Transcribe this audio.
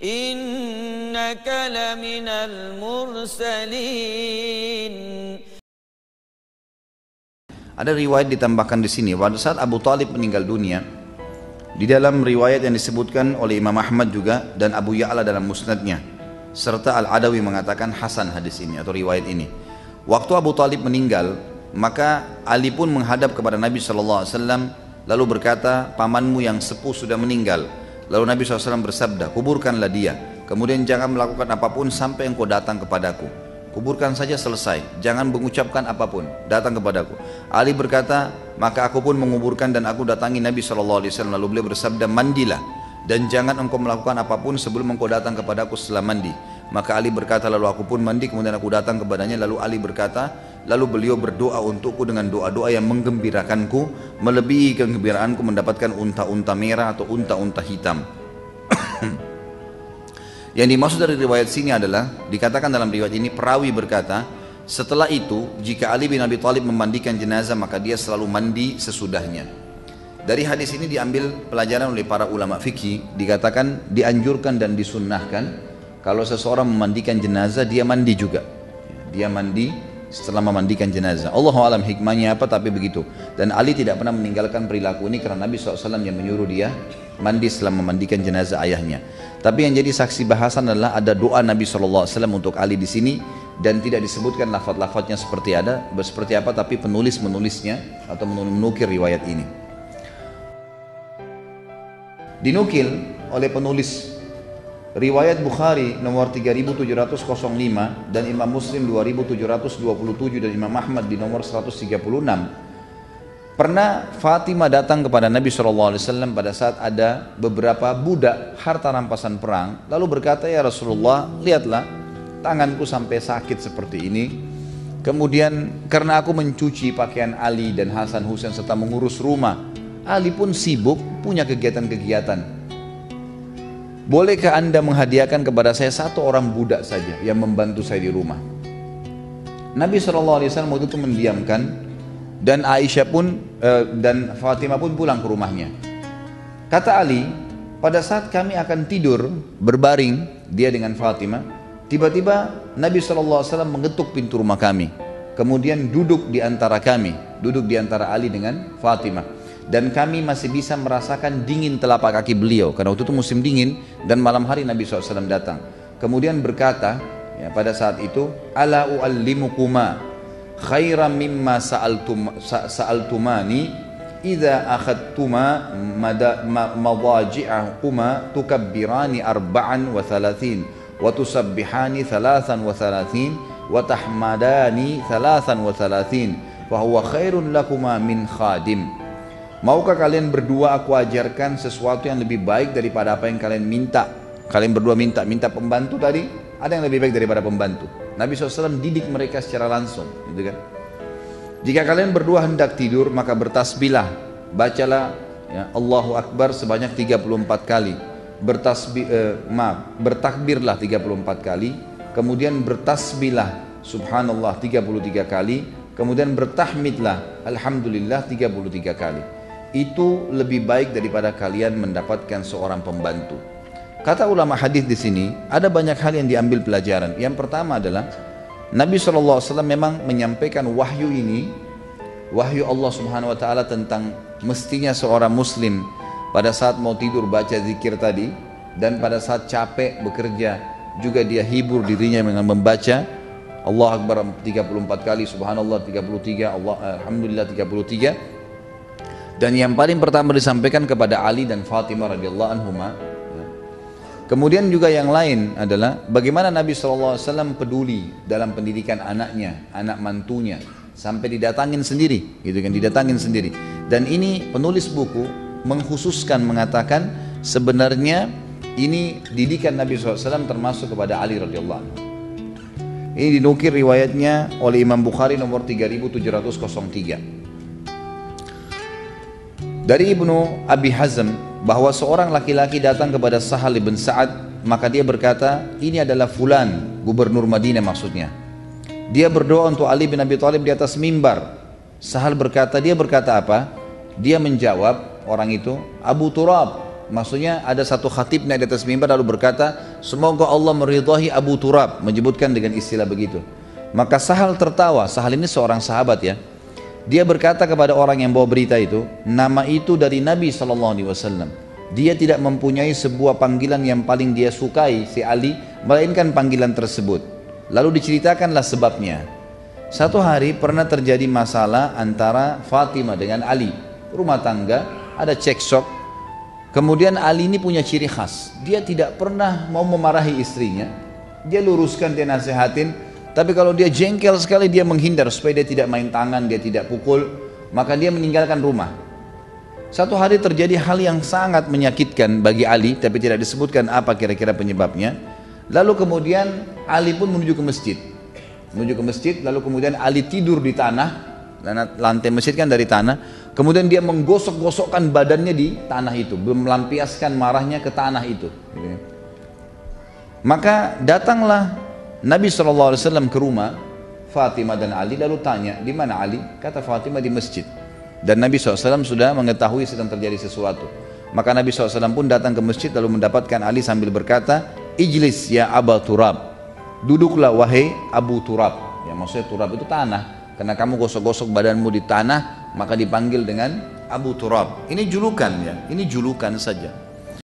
innaka laminal mursalin. Ada riwayat ditambahkan di sini, pada saat Abu Talib meninggal dunia, di dalam riwayat yang disebutkan oleh Imam Ahmad juga dan Abu Ya'la dalam musnadnya, serta Al-Adawi mengatakan hasan hadis ini atau riwayat ini. Waktu Abu Talib meninggal, maka Ali pun menghadap kepada Nabi SAW lalu berkata, pamanmu yang sepuh sudah meninggal. Lalu Nabi SAW bersabda, kuburkanlah dia, kemudian jangan melakukan apapun sampai engkau datang kepadaku. Kuburkan saja selesai, jangan mengucapkan apapun, datang kepadaku. Ali berkata, maka aku pun menguburkan dan aku datangi Nabi SAW. Lalu beliau bersabda, mandilah dan jangan engkau melakukan apapun sebelum engkau datang kepadaku setelah mandi. Maka Ali berkata, lalu aku pun mandi, kemudian aku datang kepadanya. Lalu Ali berkata, lalu beliau berdoa untukku dengan doa-doa yang menggembirakanku, melebihi kegembiraanku mendapatkan unta-unta merah atau unta-unta hitam. Yang dimaksud dari riwayat sini adalah, dikatakan dalam riwayat ini, perawi berkata, setelah itu jika Ali bin Abi Thalib memandikan jenazah maka dia selalu mandi sesudahnya. Dari hadis ini diambil pelajaran oleh para ulama fikih, dikatakan dianjurkan dan disunnahkan kalau seseorang memandikan jenazah dia mandi juga. Dia mandi setelah memandikan jenazah. Allahu a'lam hikmahnya apa, tapi begitu. Dan Ali tidak pernah meninggalkan perilaku ini karena Nabi SAW yang menyuruh dia mandi setelah memandikan jenazah ayahnya. Tapi yang jadi saksi bahasan adalah ada doa Nabi SAW untuk Ali di sini, dan tidak disebutkan lafaz-lafaznya seperti apa, tapi penulis-menulisnya atau menukil riwayat ini. Dinukil oleh penulis riwayat Bukhari nomor 3705 dan Imam Muslim 2727 dan Imam Ahmad di nomor 136. Pernah Fatimah datang kepada Nabi SAW pada saat ada beberapa budak harta rampasan perang, lalu berkata, ya Rasulullah, lihatlah tanganku sampai sakit seperti ini. Kemudian karena aku mencuci pakaian Ali dan Hasan Husain serta mengurus rumah, Ali pun sibuk punya kegiatan-kegiatan. Bolehkah anda menghadiahkan kepada saya satu orang budak saja yang membantu saya di rumah? Nabi SAW waktu itu mendiamkan, dan Aisyah pun dan Fatimah pun pulang ke rumahnya. Kata Ali, pada saat kami akan tidur berbaring dia dengan Fatimah, tiba-tiba Nabi SAW mengetuk pintu rumah kami, kemudian duduk di antara kami, duduk di antara Ali dengan Fatimah, dan kami masih bisa merasakan dingin telapak kaki beliau karena waktu itu musim dingin dan malam hari Nabi SAW datang. Kemudian berkata, ya, pada saat itu, ala u'allimukuma khairan mimma sa'altumani idza akhadtuma madaji'ahuma tukabbirani arba'an wa thalathin wa tusabbihani thalathan wa thalathin wa tahmadani thalathan wa thalathin wa huwa khairun lakuma min khadim. Maukah kalian berdua aku ajarkan sesuatu yang lebih baik daripada apa yang kalian minta? Kalian berdua minta pembantu tadi, ada yang lebih baik daripada pembantu. Nabi SAW didik mereka secara langsung, gitu kan? Jika kalian berdua hendak tidur, maka bertasbihlah, bacalah ya, Allahu Akbar sebanyak 34 kali, bertakbirlah 34 kali, kemudian bertasbihlah Subhanallah 33 kali, kemudian bertahmidlah Alhamdulillah 33 kali. Itu lebih baik daripada kalian mendapatkan seorang pembantu. Kata ulama hadis di sini ada banyak hal yang diambil pelajaran. Yang pertama adalah Nabi SAW memang menyampaikan wahyu ini, wahyu Allah Subhanahu Wa Taala tentang mestinya seorang Muslim pada saat mau tidur baca zikir tadi, dan pada saat capek bekerja juga dia hibur dirinya dengan membaca Allah Akbar 34 kali, Subhanallah 33, Alhamdulillah 33. Dan yang paling pertama disampaikan kepada Ali dan Fatimah radhiyallahu anhuma. Kemudian juga yang lain adalah bagaimana Nabi SAW peduli dalam pendidikan anaknya, anak mantunya, sampai didatangin sendiri, gitu kan, didatangin sendiri. Dan ini penulis buku mengkhususkan mengatakan sebenarnya ini didikan Nabi SAW termasuk kepada Ali radhiyallahu anhu. Ini dinukil riwayatnya oleh Imam Bukhari nomor 3703. Dari Ibnu Abi Hazm bahwa seorang laki-laki datang kepada Sahal bin Sa'ad, maka dia berkata, ini adalah fulan, gubernur Madinah maksudnya. Dia berdoa untuk Ali bin Abi Thalib di atas mimbar. Sahal berkata, dia berkata apa? Dia menjawab, orang itu, Abu Turab, Maksudnya ada satu khatib naik di atas mimbar lalu berkata, semoga Allah meridhai Abu Turab, menyebutkan dengan istilah begitu. Maka Sahal tertawa. Sahal ini seorang sahabat ya. Dia berkata kepada orang yang bawa berita itu, nama itu dari Nabi SAW. Dia tidak mempunyai sebuah panggilan yang paling dia sukai, si Ali, melainkan panggilan tersebut. Lalu diceritakanlah sebabnya. Satu hari pernah terjadi masalah antara Fatimah dengan Ali. Rumah tangga, ada cekcok. Kemudian Ali ini punya ciri khas. Dia tidak pernah mau memarahi istrinya. Dia luruskan, dia nasihatin. Tapi kalau dia jengkel sekali, dia menghindar supaya dia tidak main tangan, dia tidak pukul. Maka dia meninggalkan rumah. Satu hari terjadi hal yang sangat menyakitkan bagi Ali, tapi tidak disebutkan apa kira-kira penyebabnya. Lalu kemudian Ali pun menuju ke masjid. Menuju ke masjid, lalu kemudian Ali tidur di tanah. Lantai masjid kan dari tanah. Kemudian dia menggosok-gosokkan badannya di tanah itu, melampiaskan marahnya ke tanah itu. Maka datanglah Nabi SAW ke rumah Fatimah dan Ali, lalu tanya, di mana Ali? Kata Fatimah, di masjid. Dan Nabi SAW sudah mengetahui sedang terjadi sesuatu. Maka Nabi SAW pun datang ke masjid lalu mendapatkan Ali sambil berkata, Ijlis ya Aba Turab, duduklah wahai Abu Turab. Ya, maksudnya Turab itu tanah. Karena kamu gosok-gosok badanmu di tanah, maka dipanggil dengan Abu Turab. Ini julukan ya, ini julukan saja.